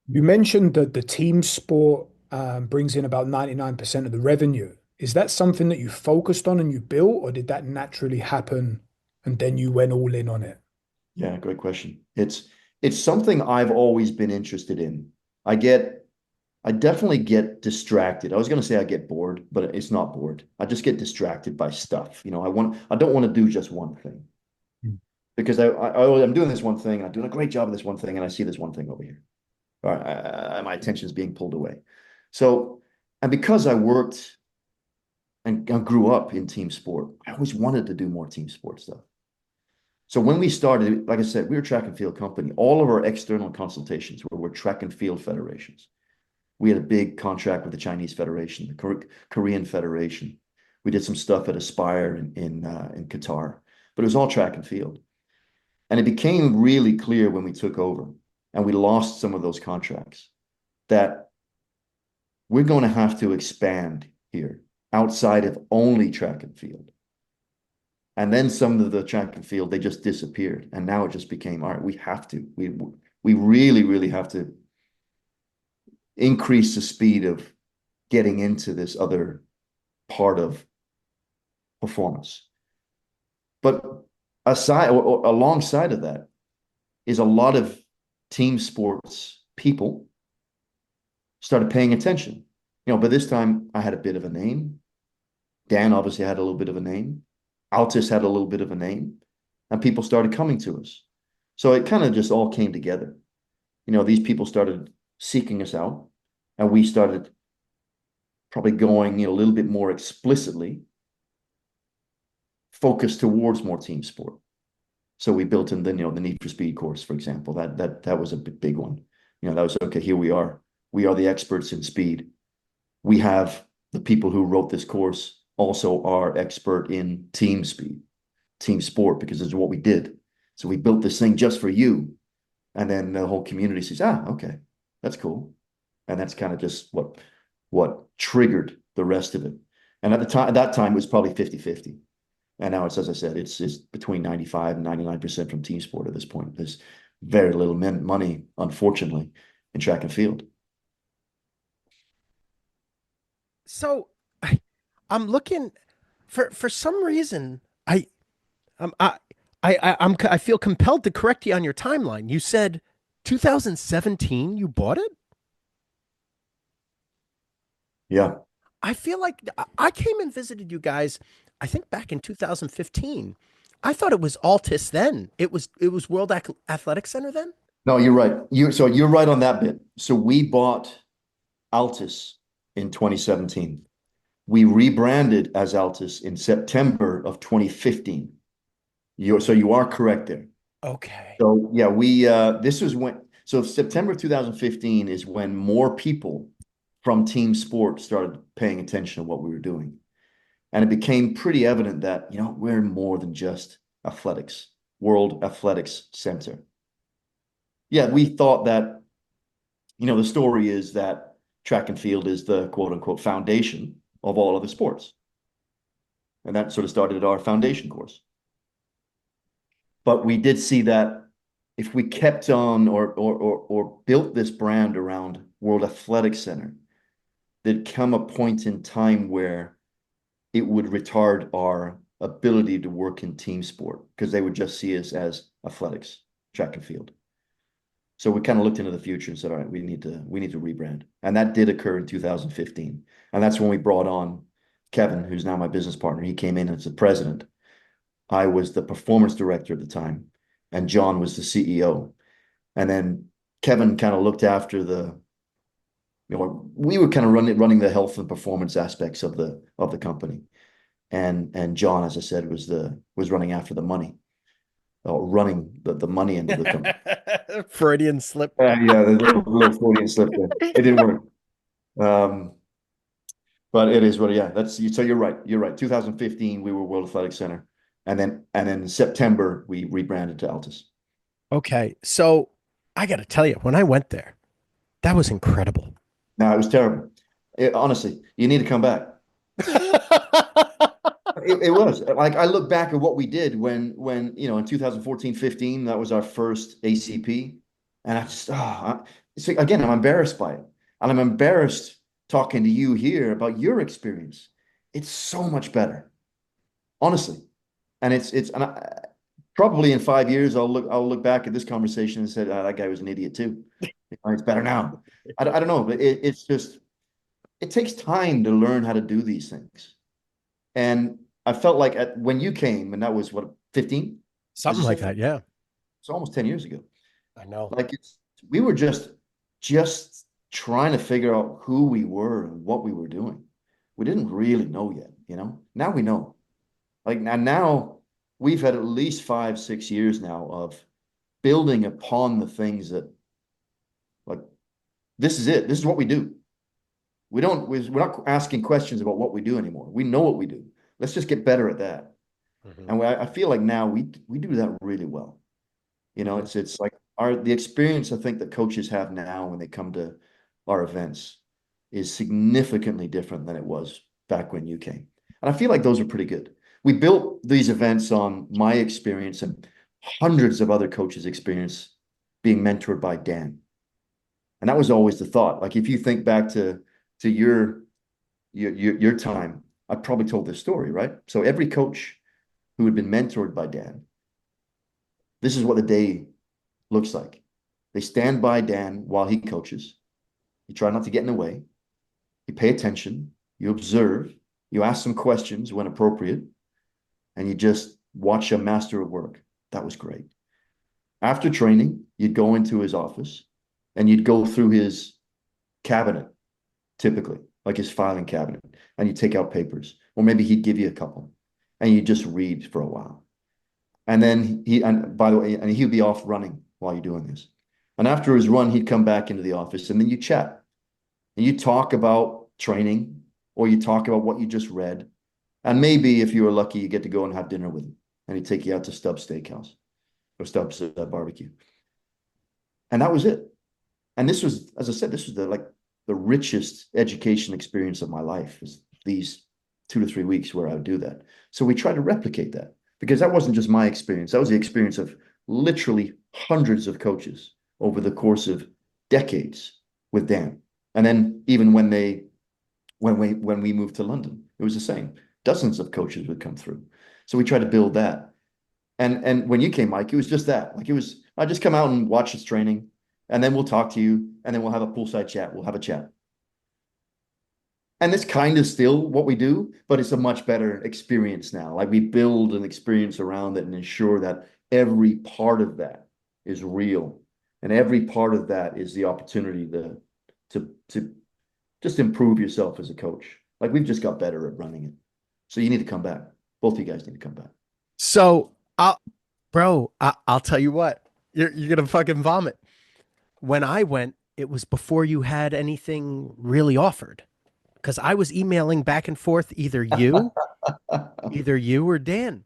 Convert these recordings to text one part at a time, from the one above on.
You mentioned that the team sport brings in about 99% of the revenue. Is that something that you focused on and you built, or did that naturally happen and then you went all in on it? Yeah, great question. It's something I've always been interested in. I get I definitely get distracted. I was going to say I get bored, but it's not bored. I just get distracted by stuff. I don't want to do just one thing Mm. because I'm doing this one thing. I'm doing a great job of this one thing, and I see this one thing over here. All right, my attention is being pulled away. So, and because I worked and I grew up in team sport, I always wanted to do more team sport stuff. So when we started, like I said, we were a track and field company. All of our external consultations were track and field federations. We had a big contract with the Chinese Federation, the Korean Federation. We did some stuff at Aspire in Qatar, but it was all track and field. And it became really clear when we took over and we lost some of those contracts that we're going to have to expand here outside of only track and field. And then some of the track and field, they just disappeared. And now it just became, all right, we have to. We really, really have to increase the speed of getting into this other part of performance. But aside or alongside of that is a lot of team sports people started paying attention. By this time I had a bit of a name. Dan obviously had a little bit of a name. Altis had a little bit of a name, and people started coming to us. So it kind of just all came together. These people started seeking us out, and we started probably going a little bit more explicitly focused towards more team sport. So we built in the Need for Speed course, for example. That was a big one. That was okay. Here we are. We are the experts in speed. We have the people who wrote this course also are expert in team speed, team sport, because this is what we did. So we built this thing just for you. And then the whole community says, okay, that's cool. And that's kind of just what triggered the rest of it. And at that time, it was probably 50-50. And now it's, as I said, it's between 95 and 99% from team sport at this point. There's very little money, unfortunately, in track and field. So I'm looking for some reason. Um, I I feel compelled to correct you on your timeline. You said 2017 you bought it? Yeah. I feel like I came and visited you guys, I think back in 2015. I thought it was Altis then. It was World Athletic Center then? No, you're right. You're right on that bit. So we bought Altis in 2017. We rebranded as Altis in September of 2015. You are correct there. Okay. So yeah, we this was when so September of 2015 is when more people from team sport started paying attention to what we were doing. And it became pretty evident that, we're more than just athletics, World Athletics Center. Yeah, we thought that, the story is that track and field is the quote unquote foundation of all other sports. And that sort of started our foundation course. But we did see that if we kept on or built this brand around World Athletics Center, there'd come a point in time where it would retard our ability to work in team sport because they would just see us as athletics, track and field. So we kind of looked into the future and said, all right, we need to rebrand. And that did occur in 2015. And that's when we brought on Kevin, who's now my business partner. He came in as the president. I was the performance director at the time, and John was the CEO. And then Kevin kind of looked after we were kind of running the health and performance aspects of the company. And John, as I said, was running after the money, or running the money end of the company. Freudian slip. Yeah, the little Freudian slip there. It didn't work. Um, but it is what, yeah, so you're right. You're right. 2015, we were World Athletic Center. And then in September, we rebranded to Altus. Okay. So I got to tell you, when I went there, that was incredible. Now, it was terrible. Honestly, you need to come back. It was like I look back at what we did when in 2014, 15, that was our first ACP. And I just, it's like, again, I'm embarrassed by it. And I'm embarrassed talking to you here about your experience. It's so much better, honestly. And and probably in 5 years, I'll look back at this conversation and say, that guy was an idiot too. It's better now. I don't know, but it's just, it takes time to learn how to do these things. And I felt like when you came, and that was what, 15? As Something you like said, that. Yeah, it's almost 10 years ago. I know. Like we were just trying to figure out who we were and what we were doing. We didn't really know yet, you know? Now we know. Like now we've had at least 5, 6 years now of building upon the things that, like, this is it. This is what we do. We're not asking questions about what we do anymore. We know what we do. Let's just get better at that. Mhm. And I feel like now we do that really well. You know, Mhm. it's like the experience I think that coaches have now when they come to our events is significantly different than it was back when you came. And I feel like those are pretty good. We built these events on my experience and hundreds of other coaches' experience being mentored by Dan. And that was always the thought. Like if you think back to your time, I probably told this story, right? So every coach who had been mentored by Dan, this is what the day looks like. They stand by Dan while he coaches. You try not to get in the way. You pay attention. You observe. You ask some questions when appropriate, and you just watch a master at work. That was great. After training, you'd go into his office and you'd go through his cabinet, typically, like his filing cabinet, and you take out papers, or maybe he'd give you a couple, and you just read for a while. And then and by the way, and he'd be off running while you're doing this. And after his run, he'd come back into the office and then you chat and you talk about training or you talk about what you just read. And maybe if you were lucky, you get to go and have dinner with him and he'd take you out to Stubbs Steakhouse or Stubbs Barbecue. And that was it. And this was, as I said, this was the richest education experience of my life is these 2 to 3 weeks where I would do that. So we tried to replicate that because that wasn't just my experience. That was the experience of literally hundreds of coaches over the course of decades with Dan. And then even when we moved to London, it was the same. Dozens of coaches would come through. So we tried to build that. And when you came, Mike, it was just that. Like it was, I just come out and watch this training, and then we'll talk to you, and then we'll have a poolside chat. We'll have a chat. And it's kind of still what we do, but it's a much better experience now. Like we build an experience around it and ensure that every part of that is real. And every part of that is the opportunity to just improve yourself as a coach. Like we've just got better at running it. So you need to come back. Both of you guys need to come back. So, I'll tell you what, you're gonna fucking vomit. When I went, it was before you had anything really offered, because I was emailing back and forth, either you or Dan,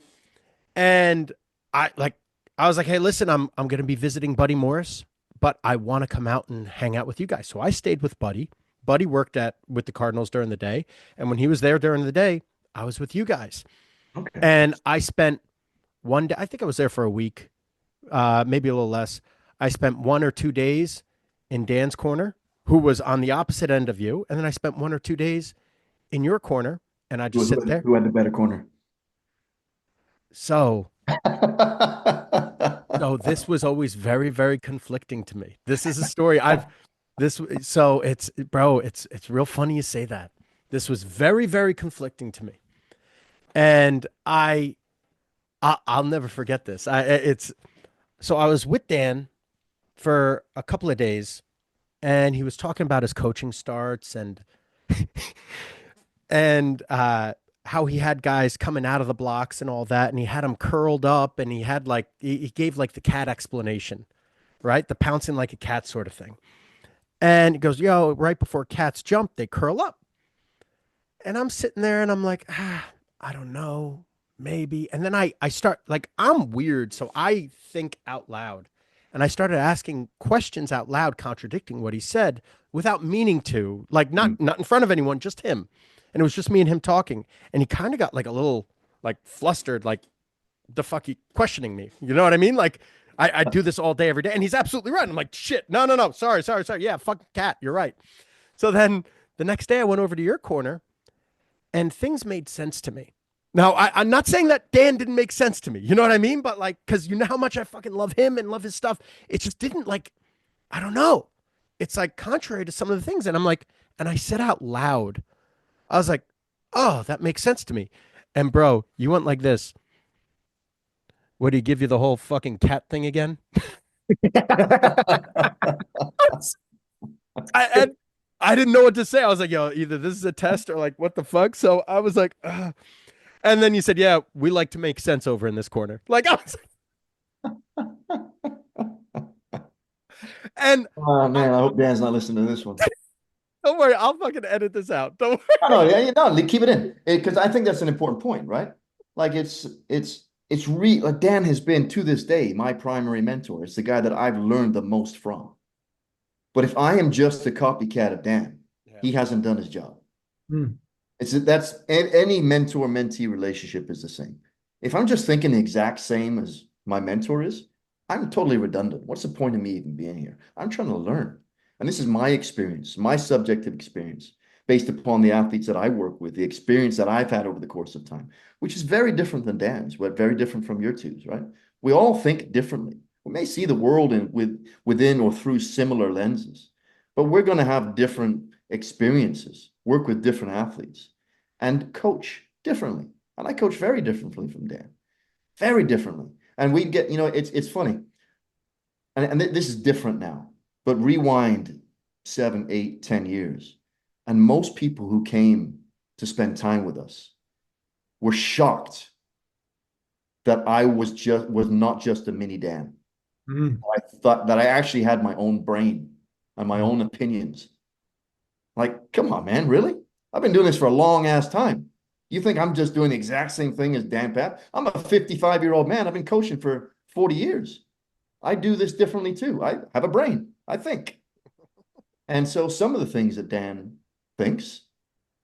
and I like, I was like, hey, listen, I'm gonna be visiting Buddy Morris, but I want to come out and hang out with you guys. So I stayed with Buddy. Buddy worked with the Cardinals during the day, and when he was there during the day, I was with you guys, Okay. and I spent one day. I think I was there for a week, maybe a little less. I spent 1 or 2 days in Dan's corner, who was on the opposite end of you, and then I spent 1 or 2 days in your corner, and I just sit there. Who had the better corner? So, so this was always very, very conflicting to me. This is a story I've this so it's bro, it's real funny you say that. This was very, very conflicting to me, and I'll never forget this. It's so I was with Dan for a couple of days, and he was talking about his coaching starts and how he had guys coming out of the blocks and all that, and he had them curled up, and he had like he gave like the cat explanation, right? The pouncing like a cat sort of thing. And he goes, "Yo, right before cats jump, they curl up." And I'm sitting there, and I'm like, I don't know, maybe. And then I start like I'm weird, so I think out loud. And I started asking questions out loud, contradicting what he said without meaning to, like not in front of anyone, just him. And it was just me and him talking. And he kind of got like a little like flustered, like the fuck you questioning me. You know what I mean? Like, I do this all day, every day. And he's absolutely right. I'm like, shit, no. Sorry. Yeah, fuck cat. You're right. So then the next day I went over to your corner and things made sense to me. Now, I'm not saying that Dan didn't make sense to me. You know what I mean? But like, because you know how much I fucking love him and love his stuff. It just didn't like, I don't know. It's like contrary to some of the things. And I'm like, and I said out loud, I was like, oh, that makes sense to me. And bro, you went like this. What, did he give you the whole fucking cat thing again? And I didn't know what to say. I was like, yo, either this is a test or like, what the fuck? So I was like, ugh. And then you said, yeah, we like to make sense over in this corner. Like, I was, and Oh man, I hope Dan's not listening to this one. don't worry, I'll fucking edit this out. Don't Oh, no, worry. yeah, no, keep it in because I think that's an important point, right? Like like Dan has been to this day my primary mentor. It's the guy that I've learned the most from. But if I am just a copycat of Dan, Yeah. he hasn't done his job. Mm. That's any mentor-mentee relationship is the same. If I'm just thinking the exact same as my mentor is, I'm totally redundant. What's the point of me even being here? I'm trying to learn. And this is my experience, my subjective experience, based upon the athletes that I work with, the experience that I've had over the course of time, which is very different than Dan's, but very different from your two's, right? We all think differently. We may see the world within or through similar lenses, but we're going to have different experiences, work with different athletes, and coach differently. And I coach very differently from Dan, very differently. And we get, it's funny. And this is different now, but rewind 7, 8, 10 years. And most people who came to spend time with us were shocked that I was not just a mini Dan. Mm. I thought that I actually had my own brain and my own opinions. Like, come on, man, really? I've been doing this for a long ass time. You think I'm just doing the exact same thing as Dan Papp? I'm a 55-year-old man. I've been coaching for 40 years. I do this differently too. I have a brain, I think. And so some of the things that Dan thinks,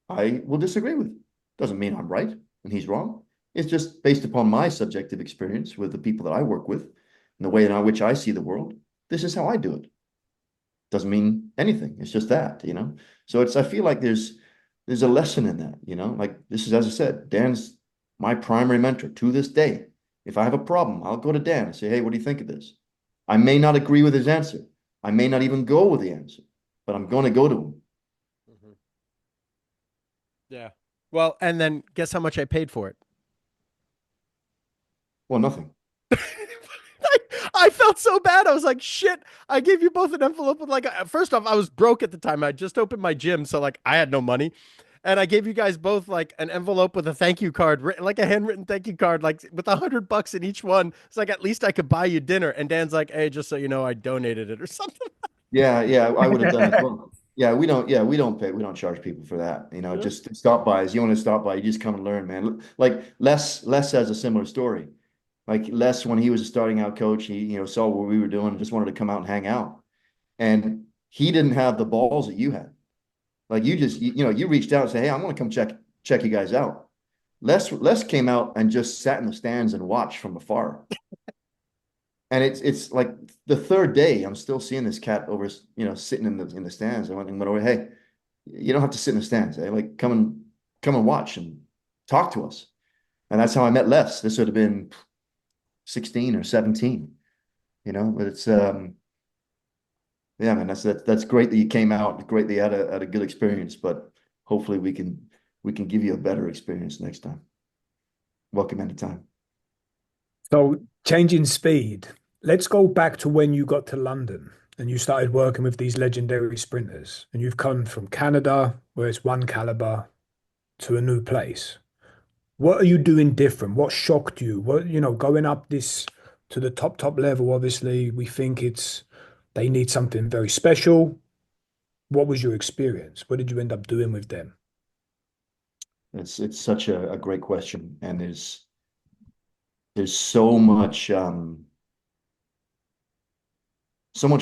I will disagree with. Doesn't mean I'm right and he's wrong. It's just based upon my subjective experience with the people that I work with and the way in which I see the world. This is how I do it. Doesn't mean anything. It's just that, So I feel like there's a lesson in that, like this is, as I said, Dan's my primary mentor to this day. If I have a problem, I'll go to Dan and say, hey, what do you think of this? I may not agree with his answer. I may not even go with the answer, but I'm going to go to him. Mhm. Yeah. Well, and then guess how much I paid for it? Well, nothing. I felt so bad. I was like, shit. I gave you both an envelope with like, first off, I was broke at the time. I just opened my gym. So like I had no money. And I gave you guys both like an envelope with a thank you card, written, like a handwritten thank you card, like with $100 in each one. It's like, at least I could buy you dinner. And Dan's like, hey, just so you know, I donated it or something. Yeah, I would have done as well. We don't pay, we don't charge people for that. Yeah. Just stop by. As you want to stop by, you just come and learn, man. Like Les has a similar story. Like Les, when he was a starting out coach, he, saw what we were doing and just wanted to come out and hang out. And he didn't have the balls that you had. Like you just, you reached out and said, hey, I'm going to come check you guys out. Les came out and just sat in the stands and watched from afar. And it's like the third day, I'm still seeing this cat over, sitting in the stands. I went over, hey, you don't have to sit in the stands. Eh? Like come and watch and talk to us. And that's how I met Les. This would have been 16 or 17, but it's yeah, man, that's great that you came out. Great that you had a good experience, but hopefully we can give you a better experience next time. Welcome anytime. So changing speed. Let's go back to when you got to London and you started working with these legendary sprinters, and you've come from Canada, where it's one caliber, to a new place. What are you doing different? What shocked you? What, going up this to the top level, obviously, we think they need something very special. What was your experience? What did you end up doing with them? It's such a great question, and there's so much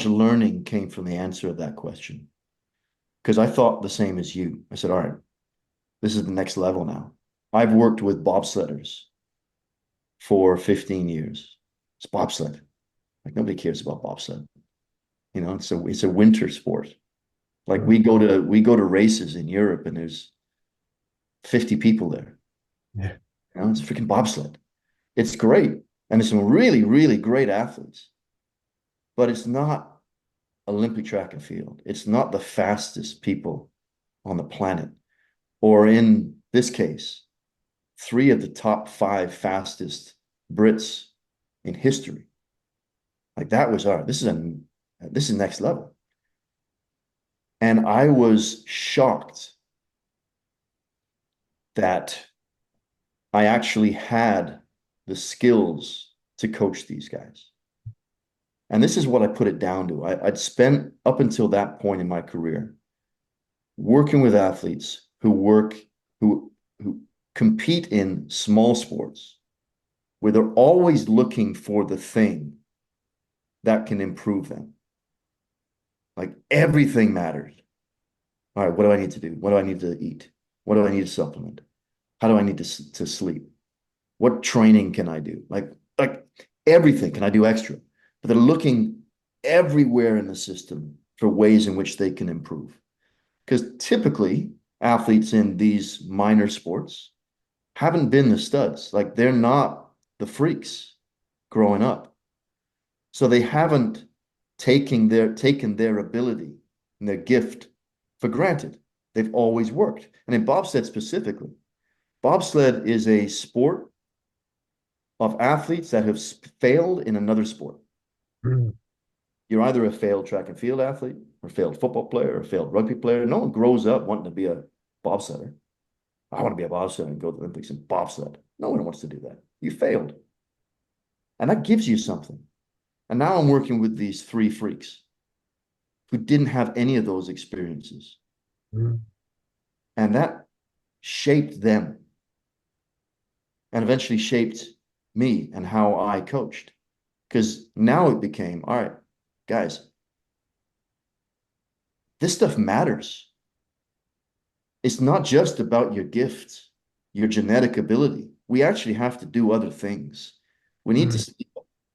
learning came from the answer of that question. Because I thought the same as you. I said, all right, this is the next level now. I've worked with bobsledders for 15 years. It's bobsled. Like nobody cares about bobsled. You know, it's a winter sport. Like Mm. we go to races in Europe and there's 50 people there. Yeah. You know, it's freaking bobsled. It's great. And there's some really, really great athletes, but it's not Olympic track and field. It's not the fastest people on the planet. Or in this case, three of the top five fastest Brits in history. Like that was this is next level. And I was shocked that I actually had the skills to coach these guys. And this is what I put it down to. I'd spent up until that point in my career working with athletes who compete in small sports where they're always looking for the thing that can improve them. Like everything matters. All right, what do I need to do? What do I need to eat? What do I need to supplement? How do I need to sleep? What training can I do? Like everything. Can I do extra? But they're looking everywhere in the system for ways in which they can improve. Because typically athletes in these minor sports haven't been the studs. Like they're not the freaks growing up. So they haven't taken their ability and their gift for granted. They've always worked. And in bobsled specifically, bobsled is a sport of athletes that have failed in another sport. Mm. You're either a failed track and field athlete or a failed football player or a failed rugby player. No one grows up wanting to be a bobsledder. I want to be a bobsledder and go to the Olympics in bobsled. No one wants to do that. You failed. And that gives you something. And now I'm working with these three freaks who didn't have any of those experiences. Mm. And that shaped them and eventually shaped me and how I coached. Because now it became, all right, guys, this stuff matters. It's not just about your gifts, your genetic ability. We actually have to do other things. We need Mm. to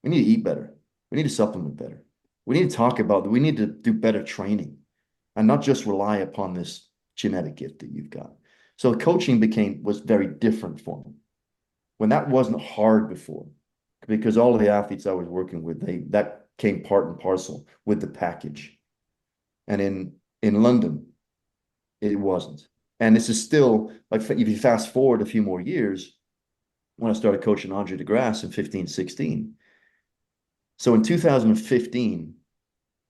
we need to eat better. We need to supplement better. We need to talk about that. We need to do better training and not just rely upon this genetic gift that you've got. So coaching was very different for me when that wasn't hard before, because all of the athletes I was working with, that came part and parcel with the package. And in London, it wasn't. And this is still like if you fast forward a few more years, when I started coaching Andre DeGrasse in 15, 16. So in 2015,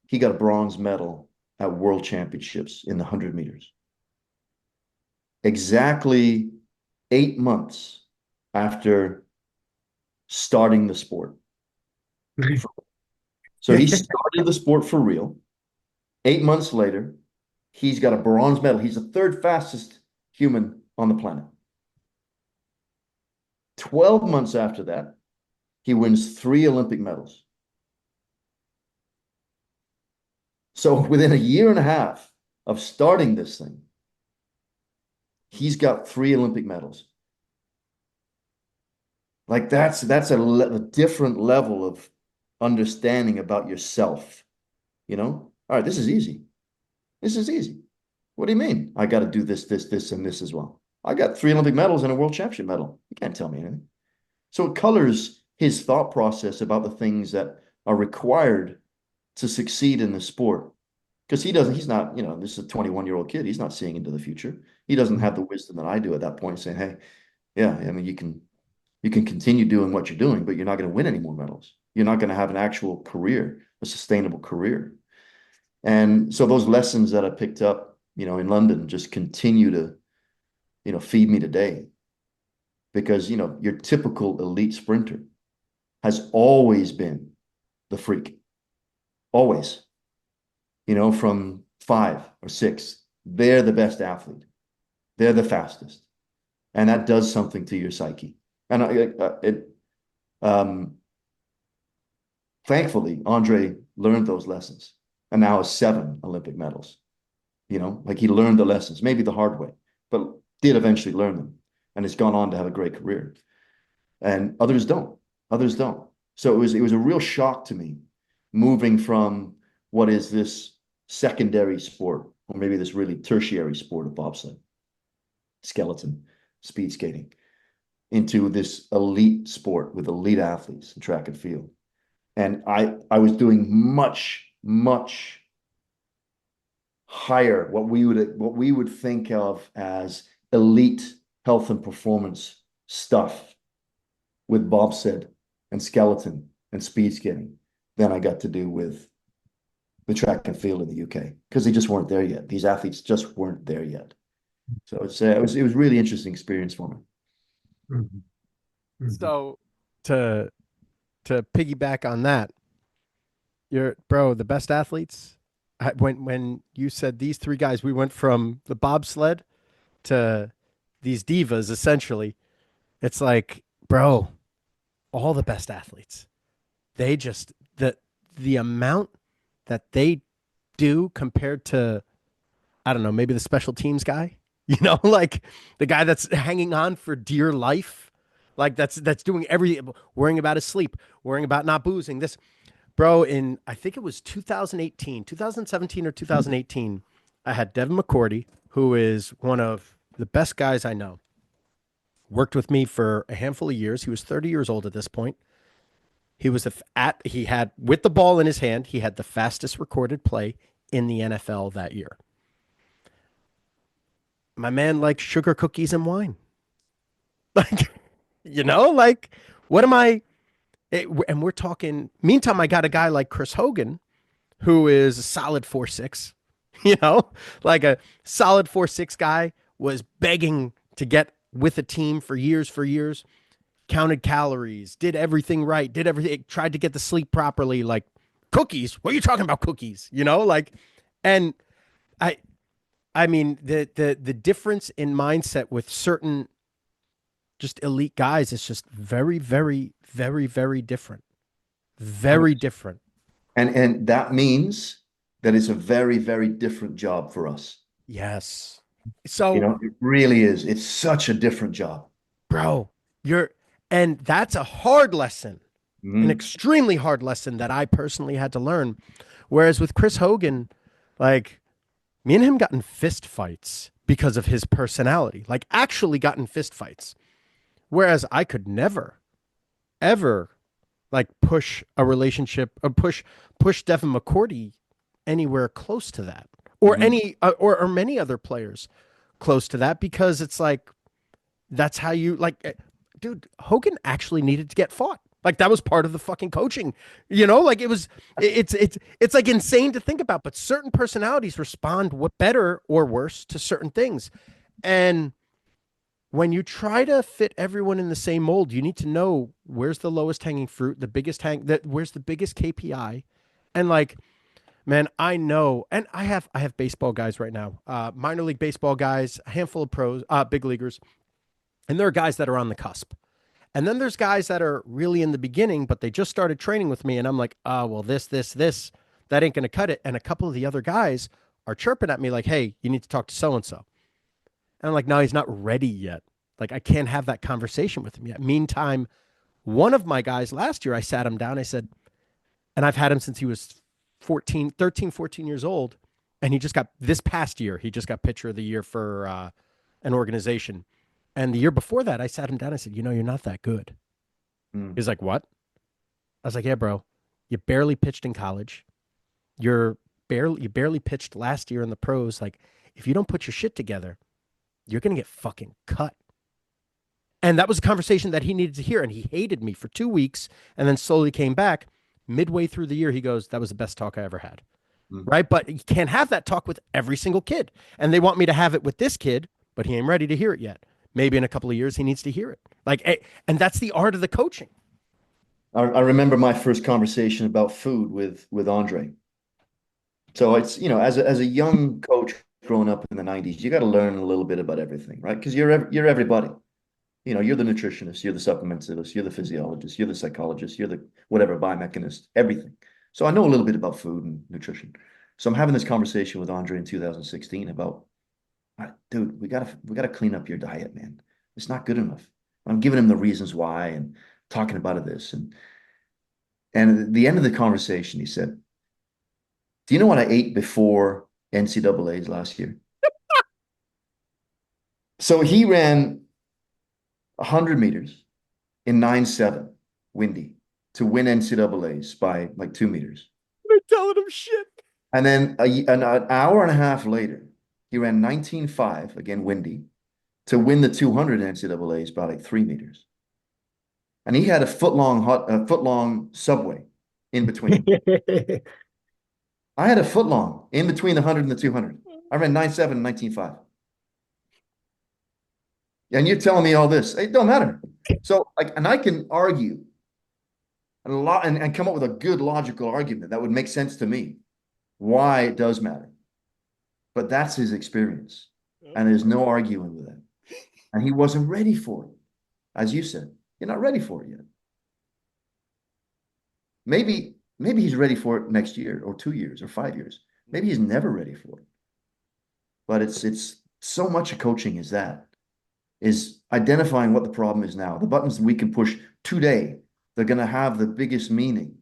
he got a bronze medal at World Championships in the 100 meters. Exactly 8 months after starting the sport. So he started the sport for real. 8 months later, he's got a bronze medal. He's the third fastest human on the planet. 12 months after that, he wins 3 Olympic medals. So within a year and a half of starting this thing, he's got 3 Olympic medals. Like that's a different level of understanding about yourself, you know? All right, this is easy. This is easy. What do you mean? I got to do this, this, this, and this as well. I got 3 Olympic medals and a world championship medal. You can't tell me anything. So it colors his thought process about the things that are required to succeed in the sport. Because he's not, this is a 21-year-old kid. He's not seeing into the future. He doesn't have the wisdom that I do at that point, saying, hey, yeah, I mean, you can continue doing what you're doing, but you're not going to win any more medals. You're not going to have an actual career, a sustainable career. And so those lessons that I picked up, in London just continue to, feed me today. Because, your typical elite sprinter has always been the freak. Always. From 5 or 6, they're the best athlete. They're the fastest. And that does something to your psyche. And thankfully, Andre learned those lessons and now has 7 Olympic medals. Like he learned the lessons, maybe the hard way, but did eventually learn them and has gone on to have a great career. And others don't. Others don't. So it was a real shock to me moving from what is this secondary sport, or maybe this really tertiary sport of bobsled, skeleton, speed skating, into this elite sport with elite athletes in track and field. And I was doing much higher, what we would think of as elite health and performance stuff with bobsled and skeleton and speed skating than I got to do with the track and field in the UK, because they just weren't there yet. These athletes just weren't there yet. So it was really interesting experience for me. Mhm. Mhm. So to piggyback on that, bro, the best athletes. When you said these three guys, we went from the bobsled to these divas. Essentially, it's like, bro, all the best athletes. They just the amount that they do compared to, I don't know, maybe the special teams guy. Like the guy that's hanging on for dear life, like that's doing everything, worrying about his sleep, worrying about not boozing. This bro, in I think it was 2018, 2017 or 2018, I had Devin McCourty, who is one of the best guys I know. Worked with me for a handful of years. He was 30 years old at this point. He had, with the ball in his hand, he had the fastest recorded play in the NFL that year. My man likes sugar cookies and wine. Like, like what am I? And we're talking. Meantime, I got a guy like Chris Hogan, who is a solid 4'6", like a solid 4'6" guy, was begging to get with a team for years, counted calories, did everything right, did everything, tried to get the sleep properly, like cookies. What are you talking about cookies? And I I mean the difference in mindset with certain just elite guys is just very, very, very, very different. Very different. And that means that it's a very different job for us. Yes. So, It really is. It's such a different job. bro, and that's a hard lesson, an Mhm. extremely hard lesson that I personally had to learn. Whereas with Chris Hogan, like me and him got in fist fights because of his personality, like actually got in fist fights. Whereas I could never, ever like push a relationship or push Devin McCourty anywhere close to that, or Mhm. any or many other players close to that, because it's like that's how you like, dude, Hogan actually needed to get fought. Like that was part of the fucking coaching, like it's like insane to think about, but certain personalities respond what better or worse to certain things. And when you try to fit everyone in the same mold, you need to know where's the lowest hanging fruit, the biggest where's the biggest KPI. And like, man, I know, and I have baseball guys right now, minor league baseball guys, a handful of pros, big leaguers, and there are guys that are on the cusp. And then there's guys that are really in the beginning, but they just started training with me, and I'm like, oh, well, this, that ain't gonna cut it. And a couple of the other guys are chirping at me like, hey, you need to talk to so and so. And I'm like, no, he's not ready yet. Like, I can't have that conversation with him yet. Meantime, one of my guys last year, I sat him down. I said, and I've had him since he was 14 years old. And he just got, this past year, he just got pitcher of the year for an organization. And the year before that, I sat him down. I said, you're not that good. Mm. He's like, what? I was like, yeah, bro, you barely pitched in college. You barely pitched last year in the pros. Like, if you don't put your shit together, you're going to get fucking cut. And that was a conversation that he needed to hear. And he hated me for 2 weeks and then slowly came back. Midway through the year, he goes, that was the best talk I ever had. Mm. Right. But you can't have that talk with every single kid. And they want me to have it with this kid, but he ain't ready to hear it yet. Maybe in a couple of years, he needs to hear it. Like, and that's the art of the coaching. I remember my first conversation about food with Andre. So it's, as a young coach growing up in the 90s, you got to learn a little bit about everything, right? Because you're everybody. You're the nutritionist, you're the supplementalist, you're the physiologist, you're the psychologist, you're the whatever biomechanist, everything. So I know a little bit about food and nutrition. So I'm having this conversation with Andre in 2016 about, dude, we gotta clean up your diet, man. It's not good enough. I'm giving him the reasons why and talking about this. And And at the end of the conversation, he said, "Do you know what I ate before NCAA's last year?" So he ran 100 meters in 9.7, windy, to win NCAA's by like 2 meters. They're telling him shit. And then an hour and a half later, he ran 19.5, again windy, to win the 200 NCAA's by like 3 meters. And he had a foot long subway in between. I had a foot long in between the 100 and the 200. I ran 9.7 and 19.5. And you're telling me all this. It don't matter. So, like, and I can argue and come up with a good logical argument that would make sense to me why it does matter. But that's his experience. And there's no arguing with it. And he wasn't ready for it. As you said, you're not ready for it yet. Maybe he's ready for it next year or 2 years or 5 years. Maybe he's never ready for it. But it's so much of coaching is identifying what the problem is now. The buttons that we can push today, they're going to have the biggest meaning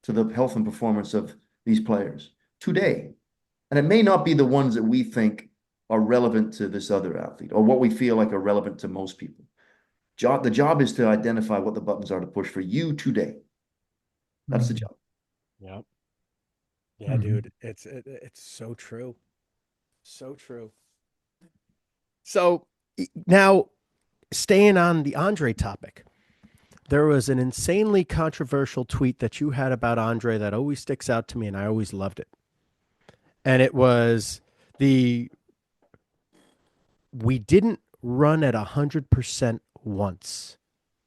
to the health and performance of these players today. And it may not be the ones that we think are relevant to this other athlete or what we feel like are relevant to most people. The job is to identify what the buttons are to push for you today. That's the job. Yep. Yeah, dude. It's so true. So true. So now, staying on the Andre topic, there was an insanely controversial tweet that you had about Andre that always sticks out to me, and I always loved it. And it was we didn't run at 100% once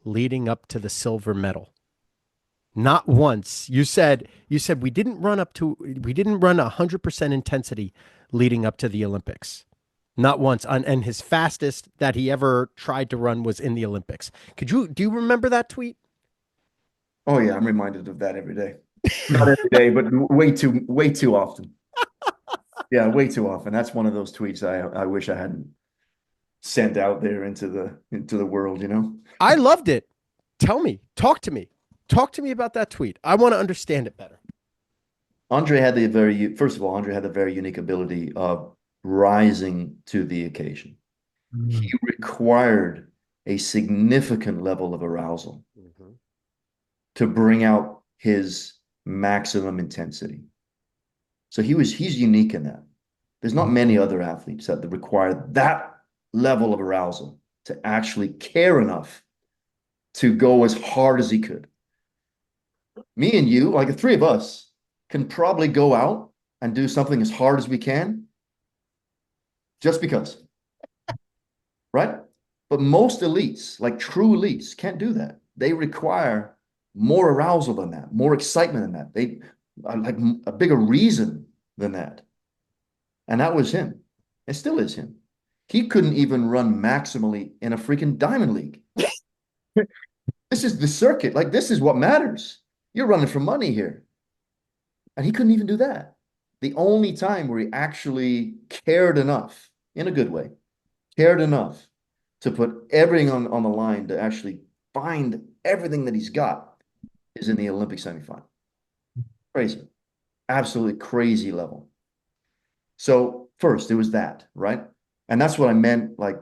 leading up to the silver medal. Not once. You said we didn't run 100% intensity leading up to the Olympics. Not once. And his fastest that he ever tried to run was in the Olympics. Do you remember that tweet? Oh yeah, I'm reminded of that every day. Not every day, but way too often. Yeah, way too often. That's one of those tweets I wish I hadn't sent out there into the world, you know? I loved it. Talk to me. Talk to me about that tweet. I want to understand it better. Andre had first of all, Andre had the very unique ability of rising to the occasion. He required a significant level of arousal to bring out his maximum intensity. So he's unique in that. There's not many other athletes that require that level of arousal to actually care enough to go as hard as he could. Me and you, like the three of us, can probably go out and do something as hard as we can just because, right? But most elites, like true elites, can't do that. They require more arousal than that, more excitement than that. They like a bigger reason than that. And that was him. It still is him. He couldn't even run maximally in a freaking diamond league. This is the circuit. Like, this is what matters. You're running for money here. And he couldn't even do that. The only time where he actually cared enough, in a good way, cared enough to put everything on the line to actually find everything that he's got is in the Olympic semifinal. Crazy. Absolutely crazy level. So first, it was that, right? And that's what I meant, like,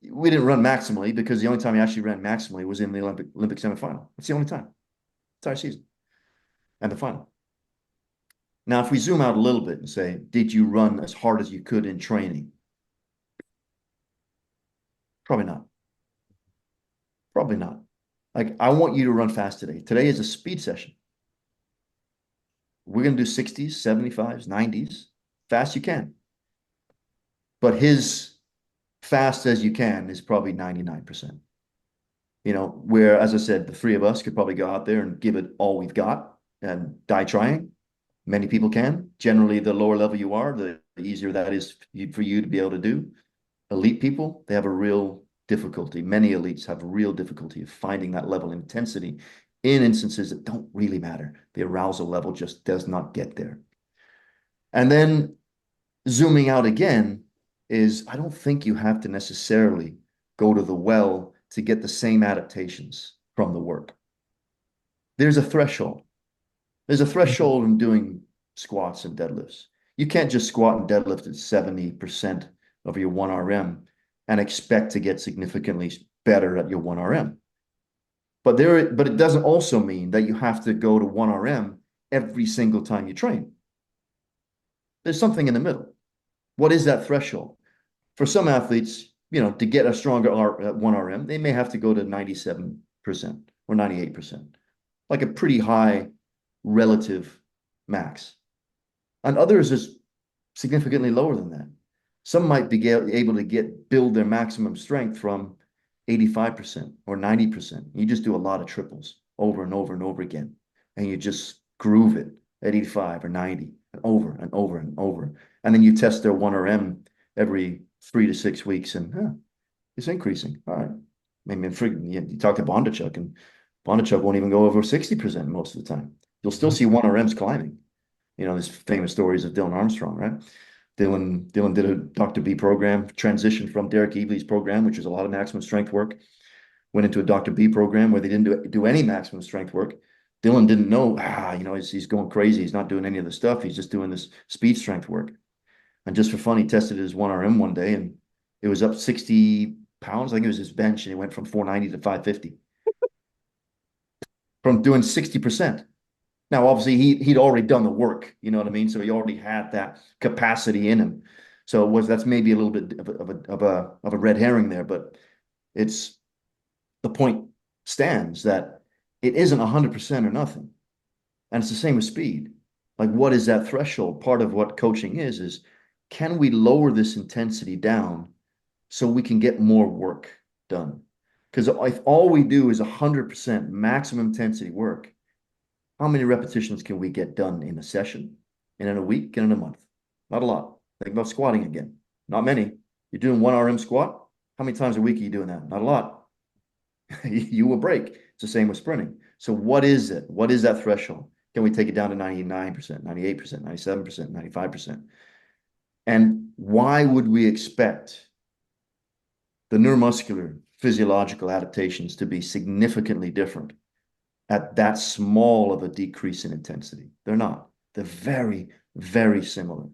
we didn't run maximally because the only time he actually ran maximally was in the Olympic semifinal. It's the only time. Entire season. And the final. Now, if we zoom out a little bit and say, did you run as hard as you could in training? Probably not. Probably not. Like, I want you to run fast today. Today is a speed session. We're going to do 60s, 75s, 90s, fast you can. But his fast as you can is probably 99%. You know, where, as I said, the three of us could probably go out there and give it all we've got and die trying. Many people can. Generally, the lower level you are, the easier that is for you to be able to do. Elite people, they have a real difficulty. Many elites have a real difficulty of finding that level of intensity in instances that don't really matter. The arousal level just does not get there. And then zooming out again is, I don't think you have to necessarily go to the well to get the same adaptations from the work. there's a threshold. There's a threshold in doing squats and deadlifts. You can't just squat and deadlift at 70% of your 1RM and expect to get significantly better at your 1RM. But it doesn't also mean that you have to go to 1RM every single time you train. There's something in the middle. What is that threshold? For some athletes, to get a stronger 1RM, they may have to go to 97% or 98%, like a pretty high relative max. And others is significantly lower than that. Some might be able to build their maximum strength from 85% or 90%. You just do a lot of triples over and over and over again. And you just groove it at 85 or 90 and over and over and over. And then you test their 1RM every 3 to 6 weeks and it's increasing. All right. I mean, you talk to Bondarchuk and Bondarchuk won't even go over 60% most of the time. You'll still see 1RMs climbing. There's famous stories of Dylan Armstrong, right? Dylan did a Dr. B program, transitioned from Derek Evely's program, which is a lot of maximum strength work, went into a Dr. B program where they didn't do any maximum strength work. Dylan didn't know, he's going crazy. He's not doing any of the stuff. He's just doing this speed strength work. And just for fun, he tested his 1RM one day and it was up 60 pounds. I think it was his bench, and he went from 490 to 550 from doing 60%. Now, obviously, he'd already done the work, you know what I mean? So he already had that capacity in him. So that's maybe a little bit of a red herring there, but the point stands that it isn't 100% or nothing. And it's the same with speed. Like, what is that threshold? Part of what coaching is can we lower this intensity down so we can get more work done? Because if all we do is 100% maximum intensity work, how many repetitions can we get done in a session, and in a week, and in a month? Not a lot. Think about squatting again. Not many. You're doing 1RM squat. How many times a week are you doing that? Not a lot. You will break. It's the same with sprinting. So what is it? What is that threshold? Can we take it down to 99%, 98%, 97%, 95%? And why would we expect the neuromuscular physiological adaptations to be significantly different at that small of a decrease in intensity? They're not. They're very, very similar.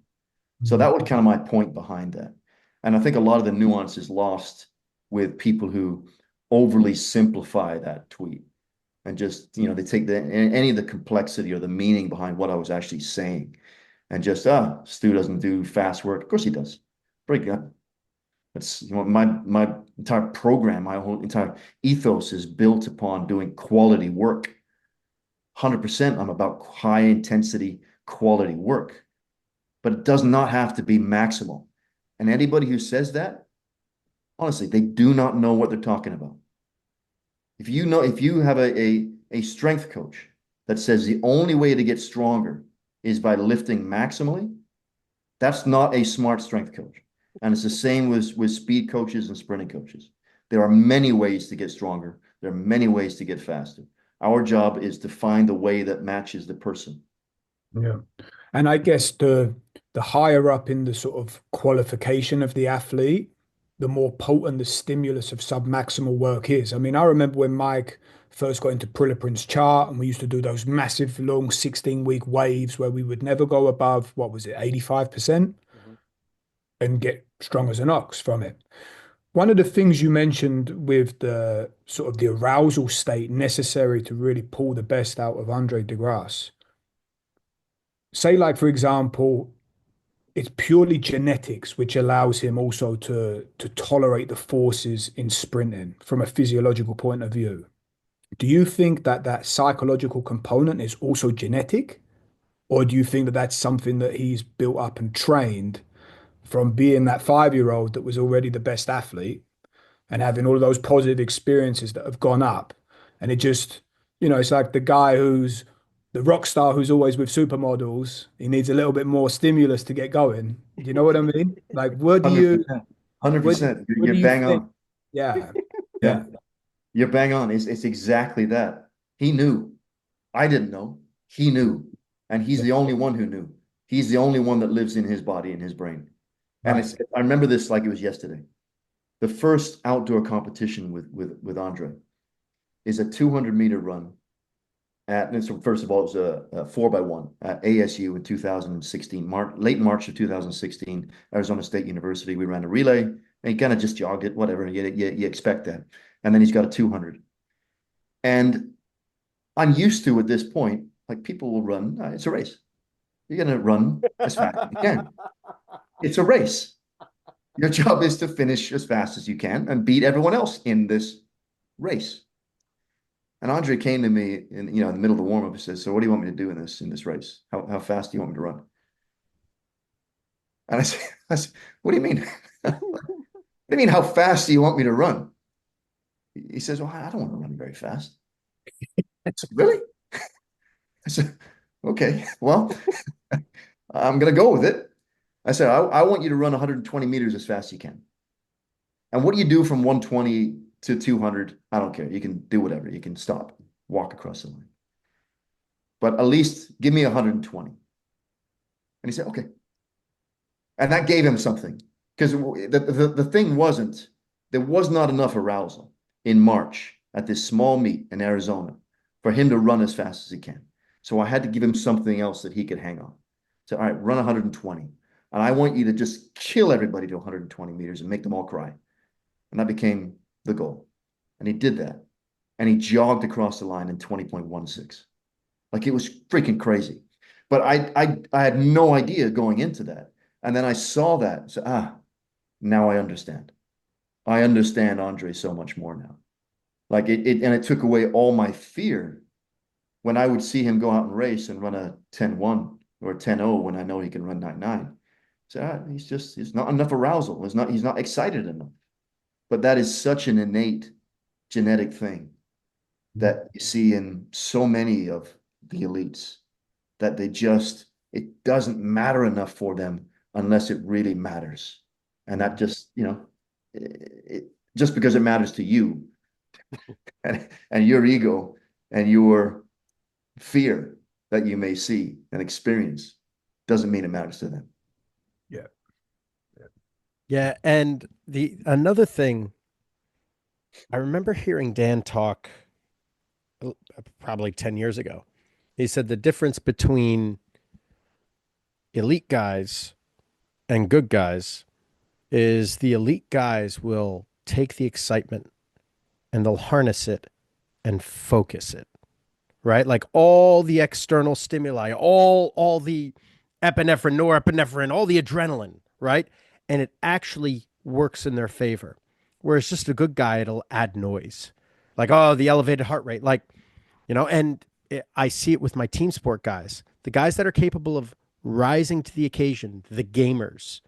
So that was kind of my point behind that. And I think a lot of the nuance is lost with people who overly simplify that tweet and just, they take any of the complexity or the meaning behind what I was actually saying and just, Stu doesn't do fast work. Of course he does. Break it up. That's my entire program, my whole entire ethos is built upon doing quality work. 100%, I'm about high intensity quality work, but it does not have to be maximal. And anybody who says that, honestly, they do not know what they're talking about. If you have a strength coach that says the only way to get stronger is by lifting maximally, that's not a smart strength coach. And it's the same with speed coaches and sprinting coaches. There are many ways to get stronger. There are many ways to get faster. Our job is to find the way that matches the person. Yeah. And I guess the higher up in the sort of qualification of the athlete, the more potent the stimulus of submaximal work is. I mean, I remember when Mike first got into Priliprint's chart and we used to do those massive long 16-week waves where we would never go above, what was it, 85%? And get strong as an ox from it. One of the things you mentioned with the sort of the arousal state necessary to really pull the best out of Andre DeGrasse. Say, like, for example, it's purely genetics, which allows him also to tolerate the forces in sprinting from a physiological point of view. Do you think that that psychological component is also genetic? Or do you think that that's something that he's built up and trained from being that 5-year-old that was already the best athlete and having all of those positive experiences that have gone up? And it just, it's like the guy who's the rock star who's always with supermodels. He needs a little bit more stimulus to get going. Do you know what I mean? Like, what do you, 100%. what, 100%. what You're do you bang think? on. Yeah. Yeah. Yeah. You're bang on. It's exactly that. He knew. I didn't know. He knew. And he's Yeah. the only one who knew. He's the only one that lives in his body and his brain. And Right. I remember this like it was yesterday. The first outdoor competition with Andre is a 200-meter run and so first of all, it was a 4x1 at ASU in 2016, late March of 2016, Arizona State University. We ran a relay, and he kind of just jogged it, whatever. You expect that. And then he's got a 200. And I'm used to at this point, like people will run, it's a race. You're going to run as fast as you can. It's a race. Your job is to finish as fast as you can and beat everyone else in this race. And Andre came to me in the middle of the warm-up and says, "So what do you want me to do in this race? How fast do you want me to run?" And I said, "What do you mean? What do you mean, how fast do you want me to run?" He says, "Well, I don't want to run very fast." I said, "Really?" I said, "Okay, well, I'm going to go with it." I said, I want you to run 120 meters as fast as you can. And what do you do from 120 to 200? I don't care. You can do whatever. You can stop, walk across the line. But at least give me 120. And he said, "Okay." And that gave him something. Because the thing wasn't, there was not enough arousal in March at this small meet in Arizona for him to run as fast as he can. So I had to give him something else that he could hang on. So, all right, run 120. And I want you to just kill everybody to 120 meters and make them all cry. And that became the goal. And he did that. And he jogged across the line in 20.16. Like it was freaking crazy. But I had no idea going into that. And then I saw that. So, now I understand. I understand Andre so much more now. Like it took away all my fear when I would see him go out and race and run a 10-1 or a 10-0 when I know he can run 9-9. So he's not enough arousal. He's not excited enough. But that is such an innate genetic thing that you see in so many of the elites that it doesn't matter enough for them unless it really matters. And that just, just because it matters to you and your ego and your fear that you may see and experience doesn't mean it matters to them. Yeah. Yeah, and another thing, I remember hearing Dan talk probably 10 years ago. He said the difference between elite guys and good guys is the elite guys will take the excitement and they'll harness it and focus it, right? Like all the external stimuli, all the epinephrine, norepinephrine, all the adrenaline, right? And it actually works in their favor. Whereas just a good guy, it'll add noise. Like, oh, the elevated heart rate, like, and I see it with my team sport guys. The guys that are capable of rising to the occasion, the gamers,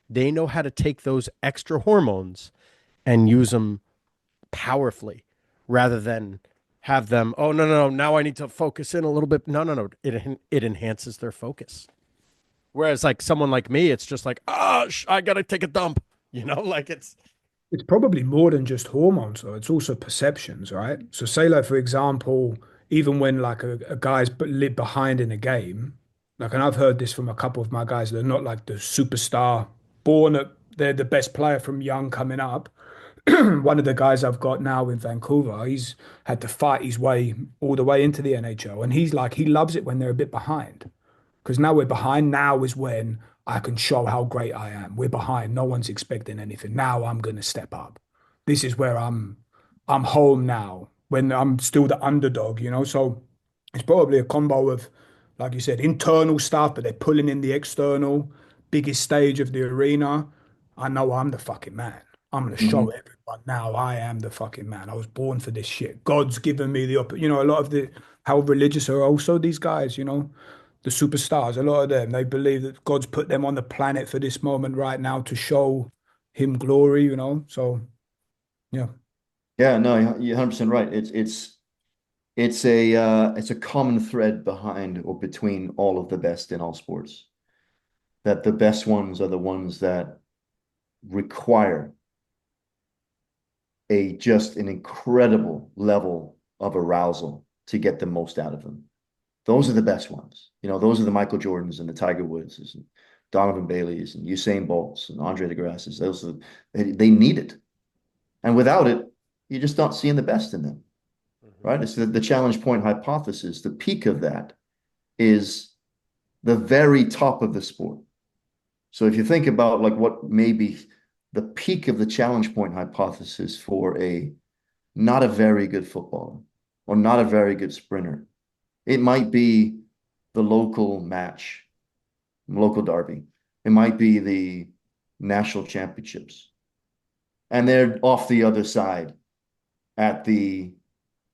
they know how to take those extra hormones and use them powerfully rather than have them, oh, no, now I need to focus in a little bit. No. It enhances their focus. Whereas like someone like me, it's just like, I got to take a dump, like It's probably more than just hormones, though. It's also perceptions, right? So, say, like, for example, even when like a guy's behind in a game, like, and I've heard this from a couple of my guys, they're not like the superstar born at, they're the best player from young coming up. One of the guys I've got now in Vancouver, he's had to fight his way all the way into the NHL, and he's like, he loves it when they're a bit behind. Because now we're behind. Now is when I can show how great I am. We're behind. No one's expecting anything. Now I'm going to step up. This is where I'm home now when I'm still the underdog. So it's probably a combo of, like you said, internal stuff, but they're pulling in the external, biggest stage of the arena. I know I'm the fucking man. I'm going to show Mhm. everyone now I am the fucking man. I was born for this shit. God's given me a lot of how religious are also these guys. The superstars, a lot of them, they believe that God's put them on the planet for this moment right now to show him glory. So, yeah. Yeah, no, you're 100% right. It's a common thread behind or between all of the best in all sports. That the best ones are the ones that require just an incredible level of arousal to get the most out of them. Those are the best ones. Those are the Michael Jordans and the Tiger Woods and Donovan Baileys and Usain Bolts and Andre DeGrasses. They need it. And without it, you're just not seeing the best in them. right? It's the challenge point hypothesis. The peak of that is the very top of the sport. So if you think about like what maybe the peak of the challenge point hypothesis for a not a very good footballer or not a very good sprinter, it might be the local match, local derby. It might be the national championships. And they're off the other side at the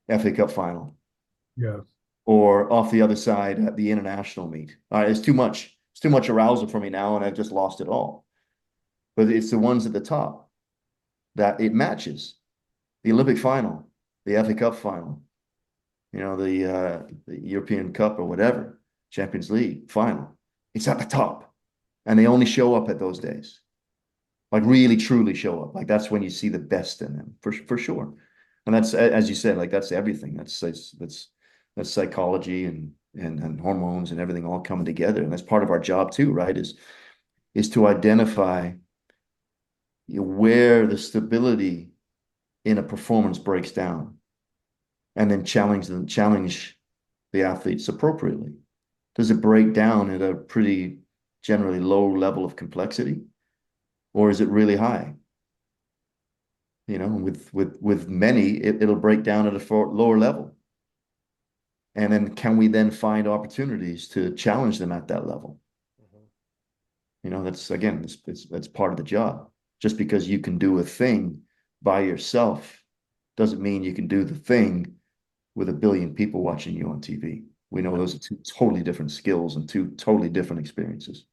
FA Cup final Yeah. or off the other side at the international meet. All right, it's too much. It's too much arousal for me now, and I've just lost it all. But it's the ones at the top that it matches. The Olympic final, the FA Cup final, the European Cup or whatever, Champions League final. It's at the top. And they only show up at those days. Like really truly show up. Like that's when you see the best in them, for sure. And that's, as you said, like that's everything. That's psychology and hormones and everything all coming together. And that's part of our job too, right? Is to identify where the stability in a performance breaks down and then challenge the athletes appropriately. Does it break down at a pretty generally low level of complexity, or is it really high? With many, it'll break down at a lower level. And then can we then find opportunities to challenge them at that level? That's again, that's part of the job. Just because you can do a thing by yourself doesn't mean you can do the thing with 1 billion people watching you on TV. We know those are two totally different skills and two totally different experiences.